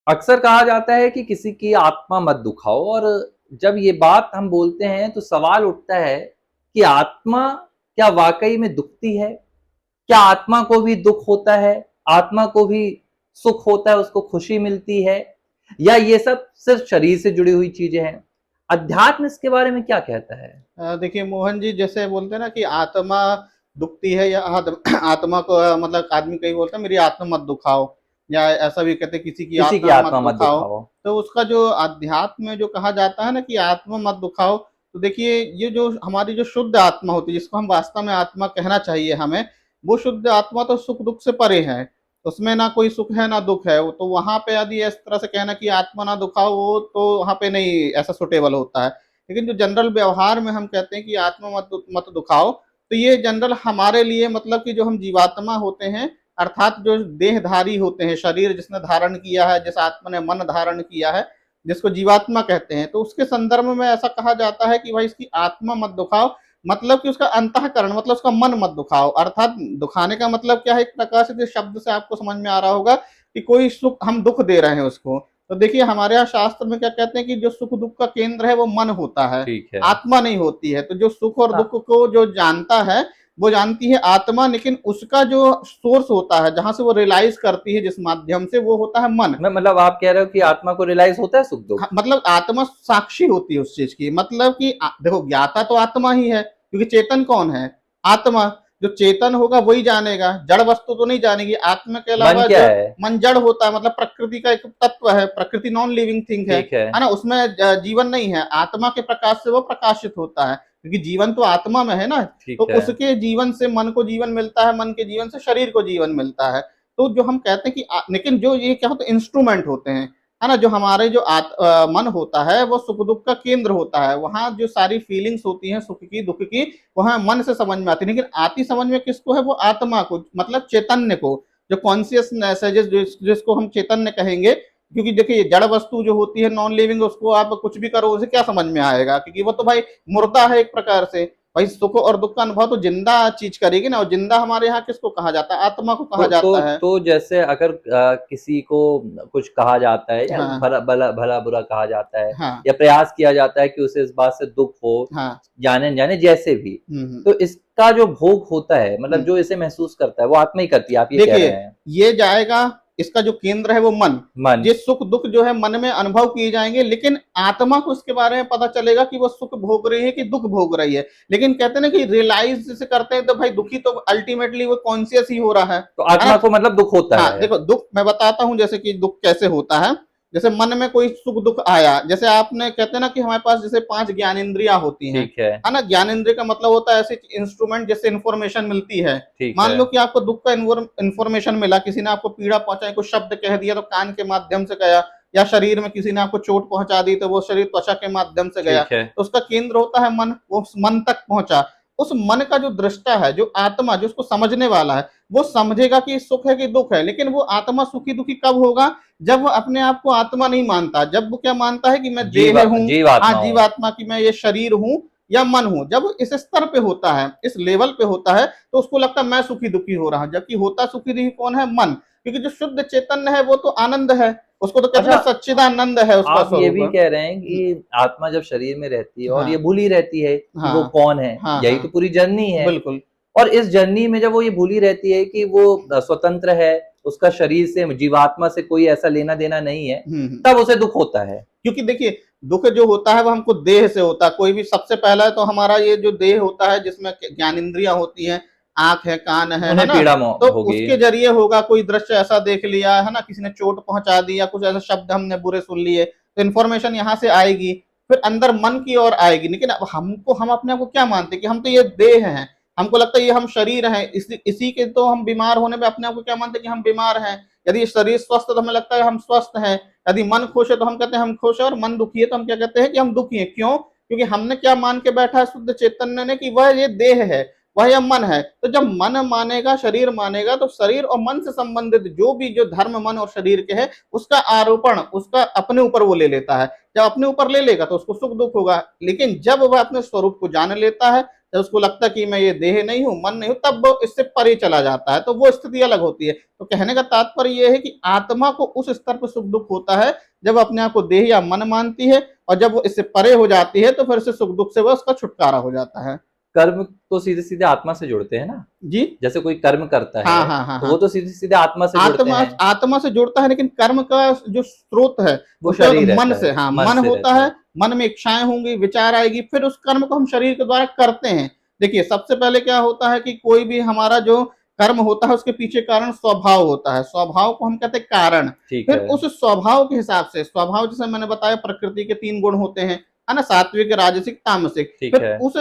अक्सर कहा जाता है कि किसी की आत्मा मत दुखाओ, और जब ये बात हम बोलते हैं तो सवाल उठता है कि आत्मा क्या वाकई में दुखती है? क्या आत्मा को भी दुख होता है? आत्मा को भी सुख होता है, उसको खुशी मिलती है? या ये सब सिर्फ शरीर से जुड़ी हुई चीजें हैं? अध्यात्म इसके बारे में क्या कहता है? देखिए मोहन जी, जैसे बोलते हैं ना कि आत्मा दुखती है या आत्मा को मतलब आदमी कई बोलते हैं मेरी आत्मा मत दुखाओ, या ऐसा भी कहते हैं किसी की किसी की आत्मा मत आत्मा मत दुखाओ। दुखाओ। तो उसका जो अध्यात्म में जो कहा जाता है ना कि आत्मा मत दुखाओ, तो देखिए ये जो हमारी जो शुद्ध आत्मा होती है, जिसको हम वास्तव में आत्मा कहना चाहिए हमें, वो शुद्ध आत्मा तो सुख दुख से परे है। उसमें ना कोई सुख है ना दुख है। वो तो वहां पे यदि इस तरह से कहना कि आत्मा ना दुखाओ, वो तो वहां पे नहीं ऐसा सुटेबल होता है। लेकिन जो जनरल व्यवहार में हम कहते हैं कि आत्मा मत दुखाओ, तो ये जनरल हमारे लिए मतलब कि जो हम जीवात्मा होते हैं, अर्थात जो देहधारी होते हैं, शरीर जिसने धारण किया है, जिस आत्मा ने मन धारण किया है, जिसको जीवात्मा कहते हैं, तो उसके संदर्भ में ऐसा कहा जाता है कि भाई इसकी आत्मा मत दुखाओ। मतलब कि उसका अंतःकरण, मतलब उसका मन मत दुखाओ। अर्थात दुखाने का मतलब क्या है, एक प्रकार से शब्द से आपको समझ में आ रहा होगा कि कोई सुख हम दुख दे रहे हैं उसको। तो देखिए हमारे यहाँ शास्त्र में क्या कहते हैं कि जो सुख दुख का केंद्र है वो मन होता है, ठीक है। आत्मा नहीं होती है। तो जो सुख और दुख हाँ। को जो जानता है वो जानती है आत्मा, लेकिन उसका जो सोर्स होता है, जहां से वो रियलाइज करती है जिस माध्यम से, वो होता है मन। मैं मतलब आप कह रहे हो कि आत्मा को रियलाइज होता है सुख दुख? हाँ, मतलब आत्मा साक्षी होती है उस चीज की। मतलब कि देखो ज्ञाता तो आत्मा ही है, क्योंकि चेतन कौन है? आत्मा। जो चेतन होगा वही जानेगा, जड़ वस्तु तो नहीं जानेगी। आत्मा के मन अलावा क्या जो है? मन जड़ होता है, मतलब प्रकृति का एक तत्व है, प्रकृति नॉन लिविंग थिंग ठीक है। है ना, उसमें जीवन नहीं है। आत्मा के प्रकाश से वो प्रकाशित होता है, क्योंकि जीवन तो आत्मा में है ना। तो ठीक है। उसके जीवन से मन को जीवन मिलता है, मन के जीवन से शरीर को जीवन मिलता है। तो जो हम कहते हैं कि लेकिन जो ये क्या होता है, इंस्ट्रूमेंट होते हैं, है ना। जो हमारे जो मन होता है वो सुख दुख का केंद्र होता है। वहां जो सारी फीलिंग्स होती हैं सुख की दुख की, वहां मन से समझ में आती है। लेकिन आती समझ में किसको है? वो आत्मा को, मतलब चैतन्य को, जो कॉन्सियसनेस है, जिसको हम चैतन्य कहेंगे। क्योंकि देखिए जड़ वस्तु जो होती है नॉन लिविंग, उसको आप कुछ भी करो उसे क्या समझ में आएगा, क्योंकि वो तो भाई मुर्दा है एक प्रकार से। भाई सुख और दुख का अनुभव तो जिंदा चीज करेगी ना। और जिंदा हमारे यहाँ किसको कहा जाता है? आत्मा को कहा जाता है। तो जैसे अगर किसी को कुछ कहा जाता है, या हाँ भला भला भला बुरा कहा जाता है, हाँ या प्रयास किया जाता है कि उसे इस बात से दुख हो, हाँ। जाने जाने जैसे भी, हम्म। तो इसका जो भोग होता है, मतलब हम्म। जो इसे महसूस करता है, वो आत्मा ही करती है, आप ये कह देखिए रहे हैं? ये जाएगा, इसका जो केंद्र है वो मन। मन। ये सुख दुख जो है मन में अनुभव किए जाएंगे, लेकिन आत्मा को इसके बारे में पता चलेगा कि वो सुख भोग रही है कि दुख भोग रही है। लेकिन कहते हैं ना कि रियलाइज जैसे करते हैं, तो भाई दुखी तो अल्टीमेटली वो कॉन्सियस ही हो रहा तो है ना। आत्मा को मतलब दुख होता हाँ है? देखो, दुख मैं बताता हूँ जैसे कि दुख कैसे होता है। जैसे मन में कोई सुख दुख आया, जैसे आपने कहते हैं ना कि हमारे पास जैसे 5 ज्ञानेंद्रियां होती हैं, ठीक है। है ना। ज्ञानेंद्रिय का मतलब होता है ऐसे इंस्ट्रूमेंट जिससे इंफॉर्मेशन मिलती है। ठीक मान है। लो कि आपको दुख का इंफॉर्मेशन मिला, किसी ने आपको पीड़ा पहुंचाई, कुछ शब्द कह दिया तो कान के माध्यम से गया, या शरीर में किसी ने आपको चोट पहुंचा दी तो वो शरीर त्वचा के माध्यम से गया। ठीक है। तो उसका केंद्र होता है मन, वो उस मन तक पहुंचा। उस मन का जो दृष्टा है, जो आत्मा, जो उसको समझने वाला है, वो समझेगा कि सुख है कि दुख है। लेकिन वो आत्मा सुखी दुखी कब होगा? जब वो अपने आप को आत्मा नहीं मानता, जब वो क्या मानता है कि मैं देह हूँ, हाँ जीवात्मा हो। जीवात्मा, की मैं ये शरीर हूँ या मन हूँ। जब इस स्तर पे होता है, इस लेवल पे होता है, तो उसको लगता है मैं सुखी दुखी हो रहा हूँ। जबकि होता सुखी दुखी कौन है? मन। क्योंकि जो शुद्ध चैतन्य है वो तो आनंद है, उसको तो कहते अच्छा, हैं ना सच्चिदानंद है उसका आप ये स्वरूप। भी कह रहे हैं कि आत्मा जब शरीर में रहती है और ये हाँ भूली रहती है कि वो हाँ कौन है, हाँ यही तो हाँ। पूरी जर्नी है। बिल्कुल। और इस जर्नी में जब वो ये भूली रहती है कि वो स्वतंत्र है, उसका शरीर से, जीवात्मा से कोई ऐसा लेना देना नहीं है, हम्म। तब उसे दुख होता है। क्योंकि देखिए दुख जो होता है वो हमको देह से होता है। कोई भी सबसे पहला तो हमारा ये जो देह होता है, जिसमें ज्ञान इंद्रियां होती हैं, आंख है, कान है उन्हें ना। पीड़ा तो होगी। उसके जरिए होगा, कोई दृश्य ऐसा देख लिया है ना, किसी ने चोट पहुंचा दी या कुछ ऐसे शब्द हमने बुरे सुन लिए, तो इन्फॉर्मेशन यहाँ से आएगी, फिर अंदर मन की ओर आएगी। लेकिन अब हमको, हम अपने आप को क्या मानते हैं कि हम तो ये देह हैं, हमको लगता है ये हम शरीर हैं। इसी के तो हम बीमार होने में अपने आप को क्या मानते हैं कि हम बीमार हैं। यदि शरीर स्वस्थ है तो हमें लगता है हम स्वस्थ हैं। यदि मन खुश है तो हम कहते हैं हम खुश है, और मन दुखी है तो हम क्या कहते हैं कि हम दुखी है। क्यों? क्योंकि हमने क्या मान के बैठा है शुद्ध चैतन्य ने कि वह ये देह है, वह यह मन है। तो जब मन मानेगा, शरीर मानेगा, तो शरीर और मन से संबंधित जो भी जो धर्म मन और शरीर के है, उसका आरोपण उसका अपने ऊपर वो ले लेता है। जब अपने ऊपर ले लेगा तो उसको सुख दुख होगा। लेकिन जब वह अपने स्वरूप को जान लेता है, जब उसको लगता है कि मैं ये देह नहीं हूँ, मन नहीं हूँ, तब वो इससे परे चला जाता है, तो वो स्थिति अलग होती है। तो कहने का तात्पर्य ये है कि आत्मा को उस स्तर पर सुख दुख होता है जब अपने आप को देह या मन मानती है, और जब वो इससे परे हो जाती है तो फिर से सुख दुख से वह उसका छुटकारा हो जाता है। कर्म तो सीधे सीधे आत्मा से जुड़ते हैं ना, जी। जैसे कोई कर्म करता हाँ है हाँ हाँ तो हाँ। वो तो सीधे सीधे आत्मा से जुड़ते आत्मा हैं, आत्मा से जुड़ता है, लेकिन कर्म का जो स्रोत है वो वो शरीर केवल मन रहता से, है, हाँ मन मन से होता रहता है। है। मन में इच्छाएं होंगी, विचार आएगी, फिर उस कर्म को हम शरीर के द्वारा करते हैं। देखिए सबसे पहले क्या होता है कि कोई भी हमारा जो कर्म होता है उसके पीछे कारण स्वभाव होता है, स्वभाव को हम कहते हैं कारण। ठीक फिर है, उस स्वभाव के हिसाब से, स्वभाव जैसे मैंने बताया प्रकृति के 3 गुण होते हैं, है ना, सात्विक, राजसिक, तामसिक। ठीक फिर है, उस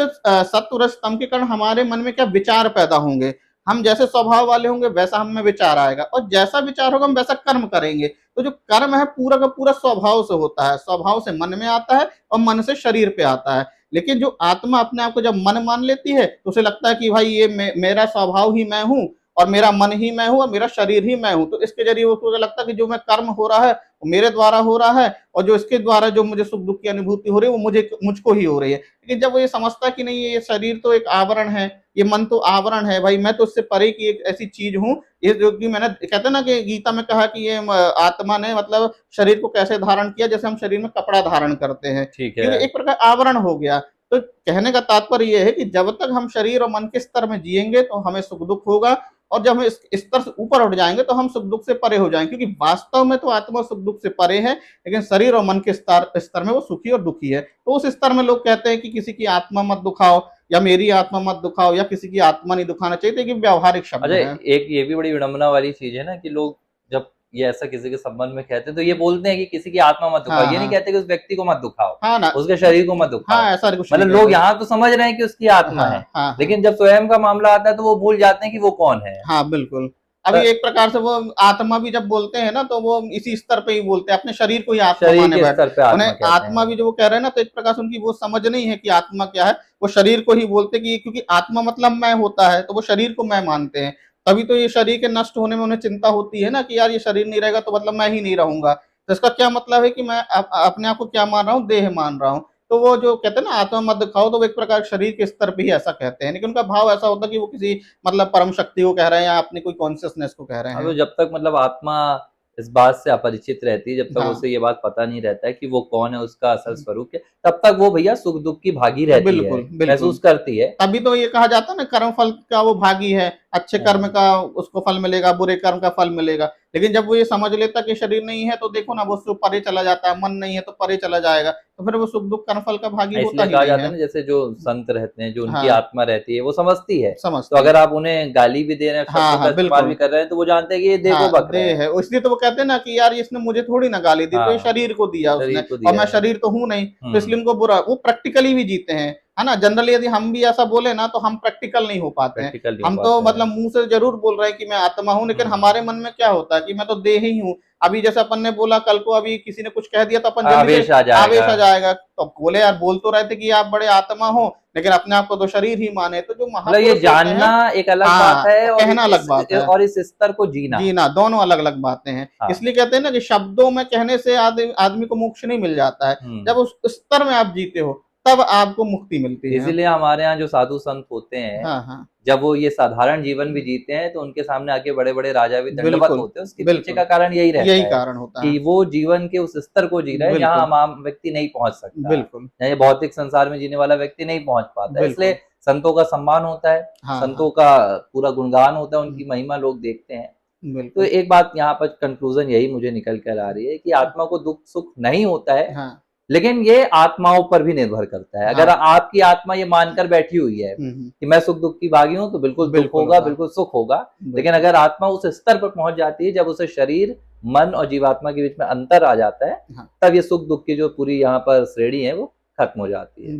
सत्व रज तम के कारण हमारे मन में क्या विचार पैदा होंगे, हम जैसे स्वभाव वाले होंगे वैसा हम में विचार आएगा, और जैसा विचार होगा हम वैसा कर्म करेंगे। तो जो कर्म है पूरा का पूरा स्वभाव से होता है, स्वभाव से मन में आता है और मन से शरीर पे आता है। लेकिन जो आत्मा अपने आप को जब मन मान लेती है तो उसे लगता है कि भाई ये मेरा स्वभाव ही मैं हूँ, और मेरा मन ही मैं हूँ, और मेरा शरीर ही मैं हूँ। तो इसके जरिए उसको लगता है कि जो मैं कर्म हो रहा है वो मेरे द्वारा हो रहा है, और जो इसके द्वारा जो मुझे सुख दुख की अनुभूति हो रही है वो मुझको ही हो रही है। लेकिन जब वो ये समझता है कि नहीं, ये शरीर तो एक आवरण है, ये मन तो आवरण है, भाई मैं तो इससे परे की एक ऐसी चीज हूँ, ये जो कि मैंने कहते हैं ना कि गीता में कहा कि ये आत्मा ने मतलब शरीर को कैसे धारण किया, जैसे हम शरीर में कपड़ा धारण करते हैं, ठीक क्योंकि है। एक प्रकार आवरण हो गया। तो कहने का तात्पर्य ये है कि जब तक हम शरीर और मन के स्तर में जिएंगे तो हमें सुख दुख होगा, और जब हम इस स्तर से ऊपर उठ जाएंगे तो हम सुख दुख से परे हो जाएंगे, क्योंकि वास्तव में तो आत्मा सुख दुख से परे है, लेकिन शरीर और मन के स्तर में वो सुखी और दुखी है। तो उस स्तर में लोग कहते हैं कि किसी की आत्मा मत दुखाओ, या मेरी आत्मा मत दुखाओ, या किसी की आत्मा नहीं दुखाना चाहिए, तो ये व्यावहारिक शब्द अच्छा, है। एक ये भी बड़ी विडंबना वाली चीज है ना कि लोग जब ये ऐसा किसी के संबंध में कहते हैं तो ये बोलते हैं कि किसी की आत्मा मत दुखाओ, हाँ ये नहीं हाँ कहते कि उस व्यक्ति को मत दुखाओ, हाँ ना। उसके शरीर को मत दुखाओ। हाँ, ऐसा कुछ नहीं मतलब लोग कहते। यहाँ तो समझ रहे हैं कि उसकी आत्मा हाँ है, हाँ हाँ लेकिन जब स्वयं का मामला आता है तो वो भूल जाते हैं कि वो कौन है। हाँ, बिल्कुल। अभी एक प्रकार से वो आत्मा भी जब बोलते हैं ना तो वो इसी स्तर पे ही बोलते हैं, अपने शरीर को ही आत्मा शरीर माने के बैठे। स्तर पे उन्हें आत्मा कहते आत्मा हैं। भी जो वो कह रहे हैं ना, तो एक प्रकार से उनकी वो समझ नहीं है कि आत्मा क्या है, वो शरीर को ही बोलते कि क्योंकि आत्मा मतलब मैं होता है, तो वो शरीर को मैं मानते हैं। तभी तो ये शरीर के नष्ट होने में उन्हें चिंता होती है ना कि यार ये शरीर नहीं रहेगा तो मतलब मैं ही नहीं रहूंगा। तो इसका क्या मतलब है कि मैं अपने आप को क्या मान रहा हूँ, देह मान रहा हूँ। तो वो जो कहते हैं ना आत्मा मत दिखाओ, तो वो एक प्रकार शरीर के स्तर पे ही ऐसा कहते हैं, लेकिन उनका भाव ऐसा होता है कि वो किसी मतलब परम शक्ति को कह रहे हैं या अपनी कोई कॉन्शियसनेस को कह रहे अब हैं। जब तक मतलब आत्मा इस बात से अपरिचित रहती है, जब तक हाँ। उसे ये बात पता नहीं रहता है कि वो कौन है, उसका असल स्वरूप क्या, तब तक वो भैया सुख दुख की भागी रहती है, बिल्कुल बिल्कुल। महसूस करती है। तभी तो ये कहा जाता है ना, कर्म फल का वो भागी है, अच्छे कर्म हाँ, का उसको फल मिलेगा, बुरे कर्म का फल मिलेगा। लेकिन जब वो ये समझ लेता कि शरीर नहीं है तो देखो ना वो उससे परे चला जाता है, मन नहीं है तो परे चला जाएगा, तो फिर वो सुख दुख कर्म फल का भागी होता इसलिए ही कहा नहीं जाता है है। ना, जैसे जो संत रहते हैं, जो उनकी हाँ, आत्मा रहती है, वो समझती है। तो समझती है। अगर आप उन्हें गाली भी दे रहे हैं, हाँ शब्दों का हाँ, इस्तेमाल भी बिल्कुल। कर रहे हैं, तो वो जानते हैं कि ये देह को हाँ, बक रहे देह हैं। है, इसलिए तो वो कहते हैं ना कि यार इसने मुझे थोड़ी ना गाली दी, तो ये हाँ, शरीर को दिया उसने, शरीर को और दिया मैं है। शरीर तो हूँ नहीं, तो इसलिए हुँ, उनको बुरा, वो प्रैक्टिकली भी जीते हैं, है ना। जनरली यदि हम भी ऐसा बोले ना तो हम प्रैक्टिकल नहीं हो पाते हैं। प्रैक्टिकल नहीं हो हम तो पाता है। मतलब मुंह से जरूर बोल रहे हैं कि मैं आत्मा हूँ, लेकिन हुँ, हमारे मन में क्या होता है कि मैं तो देह ही हूँ। अभी जैसे अपन ने बोला, कल को अभी किसी ने कुछ कह दिया तो अपन जल्दी से आवेश आ आवेश जाएगा। आ जाएगा, तो बोले यार बोल तो रहे थे कि आप बड़े आत्मा हो, लेकिन अपने आप को तो शरीर ही माने। तो जो मतलब ये महापुरुष होते जानना हैं, एक अलग बात हाँ, है, और कहना अलग बात है, इस स्तर को जीना। जीना, दोनों अलग-अलग बातें हैं। हाँ, इसलिए कहते हैं ना कि शब्दों में कहने से आदमी को मोक्ष नहीं मिल जाता है। हुँ। जब उस स्तर में आप जीते हो, तब आपको मुक्ति मिलती है। इसीलिए हमारे यहाँ जो साधु संत होते हैं, हाँ, हाँ। जब वो ये साधारण जीवन भी जीते हैं तो उनके सामने आके बड़े-बड़े राजा भी दंडवत बिल्कुल, होते हैं। उसके पीछे बिल्कुल। का कारण यही यही रहता है कारण होता है। कि वो जीवन के उस स्तर को जी रहा है जहाँ बिल्कुल, आम व्यक्ति नहीं पहुँच सकता। बिल्कुल, या ये भौतिक संसार में जीने वाला व्यक्ति नहीं पहुँच पाता है। बिल्कुल। इसलिए संतों का सम्मान होता है, हाँ, हाँ। संतों का पूरा गुणगान होता है, हुँ, उनकी महिमा लोग देखते हैं। तो बिल्कुल। एक बात यहाँ पर कंक्लूज़न यही मुझे निकल कर आ रही है कि आत्मा को दुःख-सुख नहीं होता है, हाँ, लेकिन ये आत्माओं पर भी निर्भर करता है। अगर हाँ। आपकी आत्मा ये मानकर बैठी हुई है हुँ, हुँ। कि मैं सुख-दुःख की भागी हूँ, तो बिल्कुल दुःख बिल्कुल होगा, होगा। बिल्कुल सुख होगा। लेकिन बिल्कुल। अगर आत्मा उस स्तर पर पहुँच जाती है, जब उसे शरीर, मन और जीवात्मा के बीच में अंतर आ जाता है, हाँ। तब ये सुख-दुःख की जो पूरी यहाँ पर श्रेणी है, वो खत्म हो जाती है।